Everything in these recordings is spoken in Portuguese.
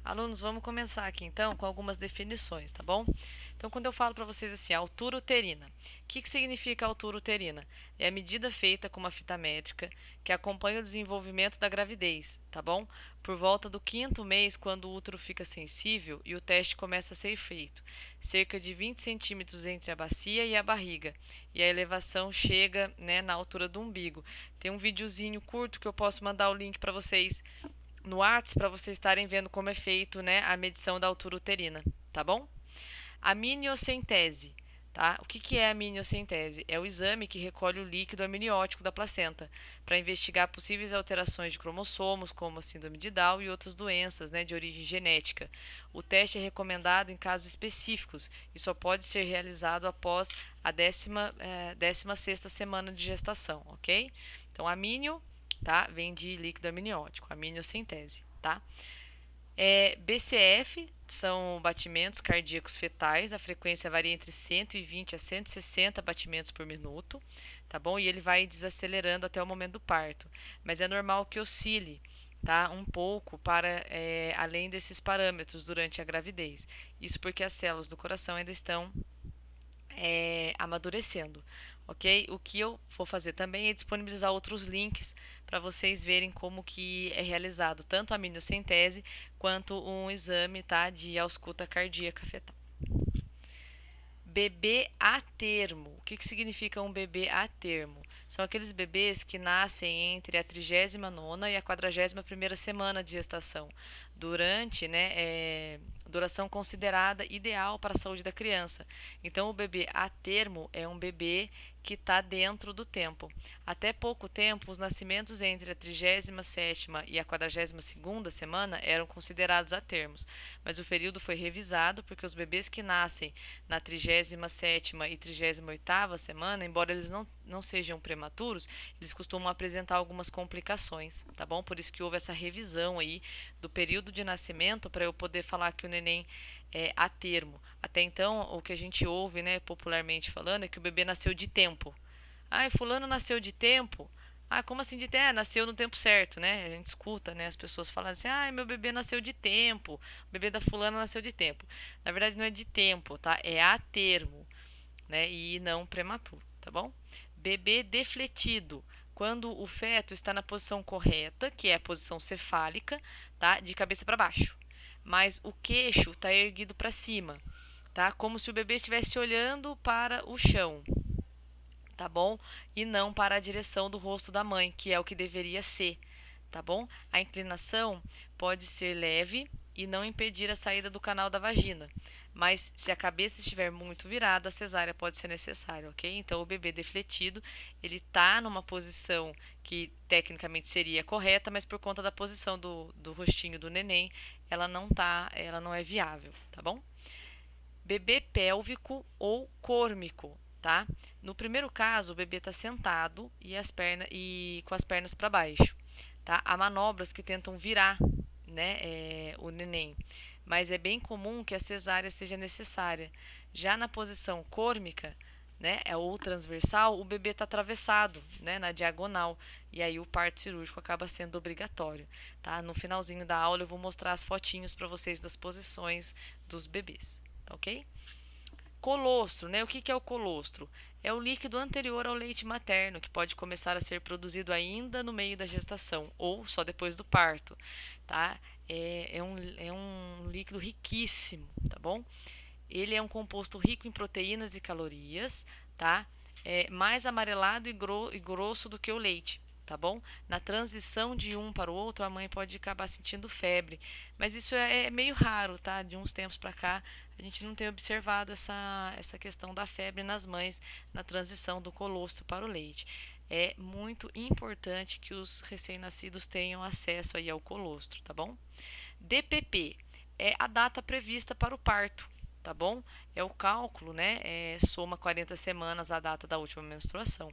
Alunos, vamos começar aqui então com algumas definições, tá bom? Então, quando eu falo para vocês assim, altura uterina, o que significa altura uterina? É a medida feita com uma fita métrica que acompanha o desenvolvimento da gravidez, tá bom? Por volta do quinto mês, quando o útero fica sensível e o teste começa a ser feito, cerca de 20 centímetros entre a bacia e a barriga, e a elevação chega, né, na altura do umbigo. Tem um videozinho curto que eu posso mandar o link para vocês no Whats para vocês estarem vendo como é feito, né, a medição da altura uterina, tá bom? A miniocentese, tá? O que é a miniocentese? É o exame que recolhe o líquido amniótico da placenta para investigar possíveis alterações de cromossomos, como a síndrome de Down e outras doenças, né, de origem genética. O teste é recomendado em casos específicos e só pode ser realizado após a 16ª semana de gestação, ok? Então, a minio, tá? Vem de líquido amniótico, a miniocentese, tá? BCF são batimentos cardíacos fetais, a frequência varia entre 120 a 160 batimentos por minuto, tá bom? E ele vai desacelerando até o momento do parto, mas é normal que oscile, tá? Um pouco para além desses parâmetros durante a gravidez. Isso porque as células do coração ainda estão amadurecendo, ok? O que eu vou fazer também é disponibilizar outros links para vocês verem como que é realizado tanto a miniocentese quanto um exame, tá, de ausculta cardíaca fetal. Bebê a termo. O que significa um bebê a termo? São aqueles bebês que nascem entre a 39ª e a 41ª semana de gestação, durante, né, duração considerada ideal para a saúde da criança. Então, o bebê a termo é um bebê que está dentro do tempo. Até pouco tempo, os nascimentos entre a 37ª e a 42ª semana eram considerados a termos, mas o período foi revisado porque os bebês que nascem na 37ª e 38ª semana, embora eles não sejam prematuros, eles costumam apresentar algumas complicações, tá bom? Por isso que houve essa revisão aí do período de nascimento para eu poder falar que o neném é a termo. Até então, o que a gente ouve, né, popularmente falando, é que o bebê nasceu de tempo. Ah, fulano nasceu de tempo. Ah, como assim de tempo? Nasceu no tempo certo, né? A gente escuta, né, as pessoas falando assim: "Ah, meu bebê nasceu de tempo. O bebê da fulana nasceu de tempo". Na verdade não é de tempo, tá? É a termo, né? E não prematuro, tá bom? Bebê defletido. Quando o feto está na posição correta, que é a posição cefálica, tá? De cabeça para baixo. Mas o queixo está erguido para cima, tá? Como se o bebê estivesse olhando para o chão, tá bom? E não para a direção do rosto da mãe, que é o que deveria ser, tá bom? A inclinação pode ser leve e não impedir a saída do canal da vagina, mas se a cabeça estiver muito virada, a cesárea pode ser necessária, ok? Então, o bebê defletido, ele tá numa posição que tecnicamente seria correta, mas por conta da posição do rostinho do neném, ela não é viável, tá bom? Bebê pélvico ou córmico, tá? No primeiro caso, o bebê está sentado e com as pernas para baixo, tá? Há manobras que tentam virar, né, o neném, mas é bem comum que a cesárea seja necessária. Já na posição córmica, né, ou transversal, o bebê está atravessado, né, na diagonal, e aí o parto cirúrgico acaba sendo obrigatório, tá? No finalzinho da aula eu vou mostrar as fotinhos para vocês das posições dos bebês, tá ok? Colostro, né? O que é o colostro? É o líquido anterior ao leite materno, que pode começar a ser produzido ainda no meio da gestação ou só depois do parto, tá? É um líquido riquíssimo, tá bom? Ele é um composto rico em proteínas e calorias, tá? É mais amarelado e grosso do que o leite, tá bom? Na transição de um para o outro, a mãe pode acabar sentindo febre, mas isso é meio raro, tá? De uns tempos para cá, a gente não tem observado essa questão da febre nas mães na transição do colostro para o leite. É muito importante que os recém-nascidos tenham acesso aí ao colostro, tá bom? DPP é a data prevista para o parto, tá bom? É o cálculo, né? Soma 40 semanas a data da última menstruação.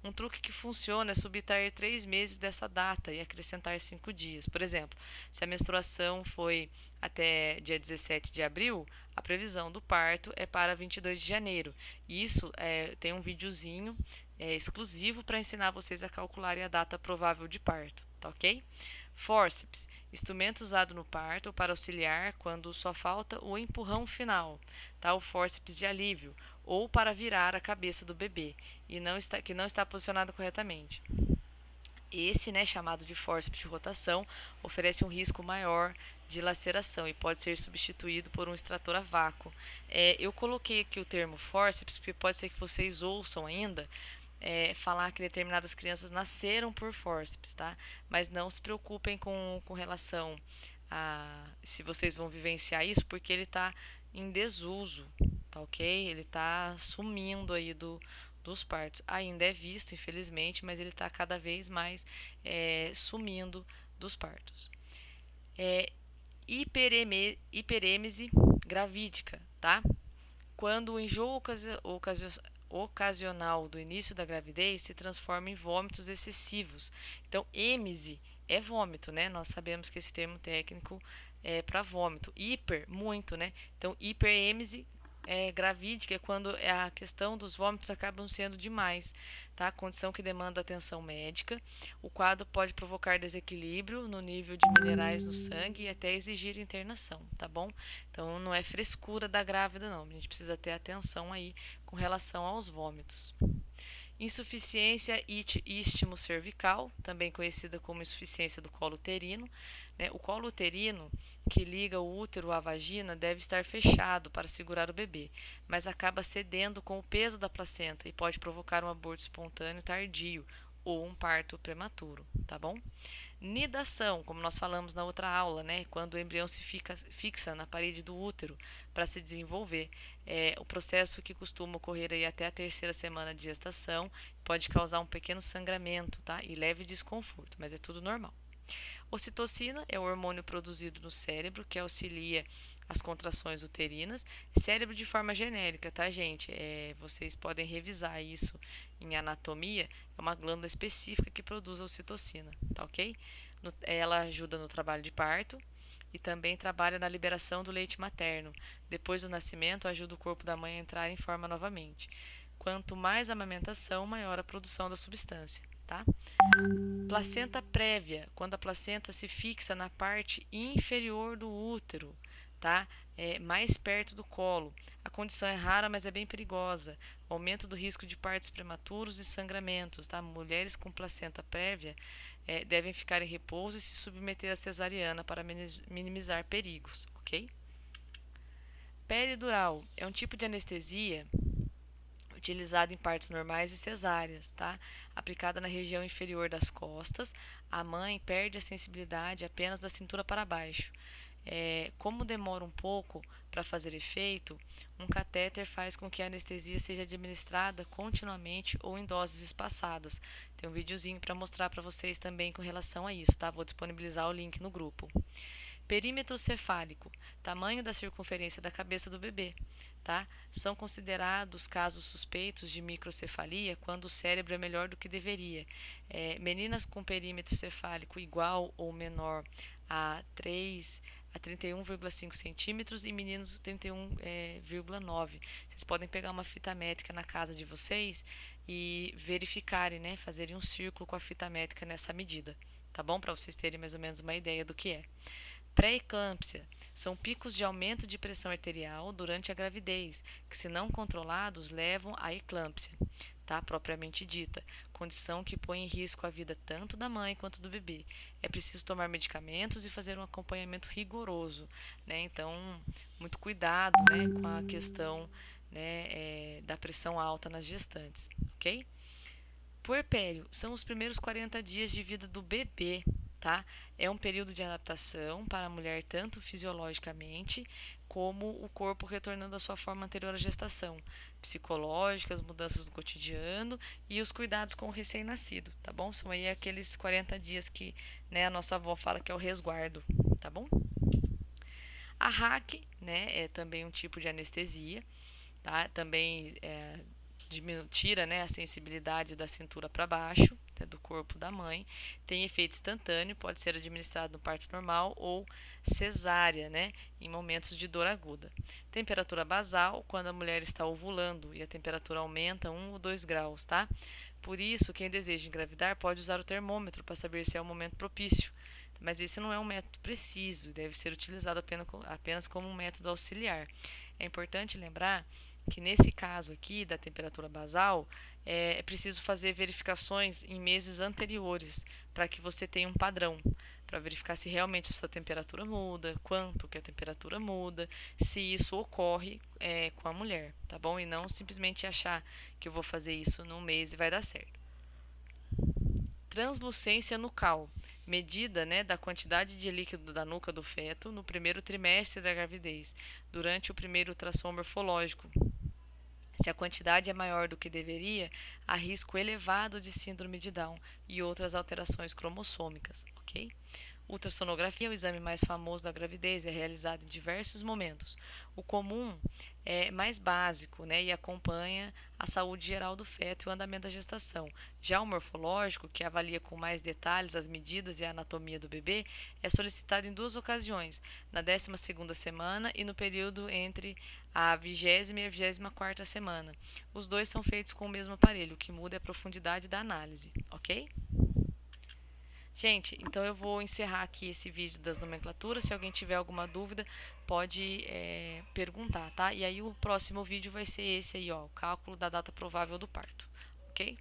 Um truque que funciona é subtrair 3 meses dessa data e acrescentar 5 dias. Por exemplo, se a menstruação foi até dia 17 de abril, a previsão do parto é para 22 de janeiro. Isso tem um videozinho exclusivo para ensinar vocês a calcularem a data provável de parto, tá ok? Fórceps, instrumento usado no parto para auxiliar quando só falta o empurrão final, tá? O fórceps de alívio, ou para virar a cabeça do bebê que não está posicionado corretamente. Esse, né, chamado de fórceps de rotação, oferece um risco maior de laceração e pode ser substituído por um extrator a vácuo. Eu coloquei aqui o termo fórceps porque pode ser que vocês ouçam ainda falar que determinadas crianças nasceram por fórceps, tá? Mas não se preocupem com relação a se vocês vão vivenciar isso, porque ele está em desuso, tá ok? Ele está sumindo aí dos partos. Ainda é visto, infelizmente, mas ele está cada vez mais sumindo dos partos. Hiperêmese gravídica, tá? Quando o enjoo ocasional do início da gravidez se transforma em vômitos excessivos. Então, êmese é vômito, né? Nós sabemos que esse termo técnico é para vômito. Hiper, muito, né? Então, hiperêmese gravídica é quando a questão dos vômitos acabam sendo demais, tá? Condição que demanda atenção médica. O quadro pode provocar desequilíbrio no nível de minerais no sangue e até exigir internação, tá bom? Então não é frescura da grávida não, a gente precisa ter atenção aí com relação aos vômitos. Insuficiência istmo-cervical, também conhecida como insuficiência do colo uterino. Né? O colo uterino, que liga o útero à vagina, deve estar fechado para segurar o bebê, mas acaba cedendo com o peso da placenta e pode provocar um aborto espontâneo tardio ou um parto prematuro, tá bom? Nidação, como nós falamos na outra aula, né? Quando o embrião se fixa na parede do útero para se desenvolver. O processo que costuma ocorrer aí até a terceira semana de gestação pode causar um pequeno sangramento, tá? E leve desconforto, mas é tudo normal. Ocitocina é o hormônio produzido no cérebro que auxilia as contrações uterinas. Cérebro de forma genérica, tá, gente? Vocês podem revisar isso em anatomia. É uma glândula específica que produz a ocitocina, tá ok? Ela ajuda no trabalho de parto e também trabalha na liberação do leite materno. Depois do nascimento, ajuda o corpo da mãe a entrar em forma novamente. Quanto mais amamentação, maior a produção da substância, tá? Placenta prévia, quando a placenta se fixa na parte inferior do útero, tá? Mais perto do colo. A condição é rara, mas é bem perigosa. O aumento do risco de partos prematuros e sangramentos, tá? Mulheres com placenta prévia devem ficar em repouso e se submeter à cesariana para minimizar perigos, ok? Peridural é um tipo de anestesia utilizado em partos normais e cesáreas, tá? Aplicada na região inferior das costas, a mãe perde a sensibilidade apenas da cintura para baixo. Como demora um pouco para fazer efeito, um catéter faz com que a anestesia seja administrada continuamente ou em doses espaçadas. Tem um videozinho para mostrar para vocês também com relação a isso, tá? Vou disponibilizar o link no grupo. Perímetro cefálico, tamanho da circunferência da cabeça do bebê, tá? São considerados casos suspeitos de microcefalia quando o cérebro é melhor do que deveria. Meninas com perímetro cefálico igual ou menor a 31,5 centímetros e meninos 31,9. Vocês podem pegar uma fita métrica na casa de vocês e verificarem, né? Fazerem um círculo com a fita métrica nessa medida, tá bom? Para vocês terem mais ou menos uma ideia do que é. Pré-eclâmpsia são picos de aumento de pressão arterial durante a gravidez, que, se não controlados, levam à eclâmpsia, tá? Propriamente dita, condição que põe em risco a vida tanto da mãe quanto do bebê. É preciso tomar medicamentos e fazer um acompanhamento rigoroso, né? Então, muito cuidado, né, com a questão, né, da pressão alta nas gestantes, ok? Puerpério são os primeiros 40 dias de vida do bebê, tá? É um período de adaptação para a mulher tanto fisiologicamente como o corpo retornando à sua forma anterior à gestação, psicológicas, mudanças no cotidiano e os cuidados com o recém-nascido, tá bom? São aí aqueles 40 dias que, né, a nossa avó fala que é o resguardo, tá bom? A RAC, né, é também um tipo de anestesia, tá? Também tira, né, a sensibilidade da cintura para baixo, né, do corpo da mãe, tem efeito instantâneo, pode ser administrado no parto normal ou cesárea, né, em momentos de dor aguda. Temperatura basal, quando a mulher está ovulando e a temperatura aumenta 1 ou 2 graus, tá? Por isso, quem deseja engravidar pode usar o termômetro para saber se é o momento propício. Mas esse não é um método preciso, deve ser utilizado apenas como um método auxiliar. É importante lembrar que nesse caso aqui da temperatura basal, é preciso fazer verificações em meses anteriores para que você tenha um padrão, para verificar se realmente a sua temperatura muda, quanto que a temperatura muda, se isso ocorre com a mulher, tá bom? E não simplesmente achar que eu vou fazer isso num mês e vai dar certo. Translucência nucal, medida, né, da quantidade de líquido da nuca do feto no primeiro trimestre da gravidez, durante o primeiro ultrassom morfológico. Se a quantidade é maior do que deveria, há risco elevado de síndrome de Down e outras alterações cromossômicas, ok? Ultrassonografia é o exame mais famoso da gravidez, é realizado em diversos momentos. O comum é mais básico, né, e acompanha a saúde geral do feto e o andamento da gestação. Já o morfológico, que avalia com mais detalhes as medidas e a anatomia do bebê, é solicitado em duas ocasiões, na 12ª semana e no período entre a 20ª e a 24ª semana. Os dois são feitos com o mesmo aparelho, o que muda é a profundidade da análise, ok? Gente, então eu vou encerrar aqui esse vídeo das nomenclaturas. Se alguém tiver alguma dúvida, pode perguntar, tá? E aí o próximo vídeo vai ser esse aí, ó, o cálculo da data provável do parto, ok?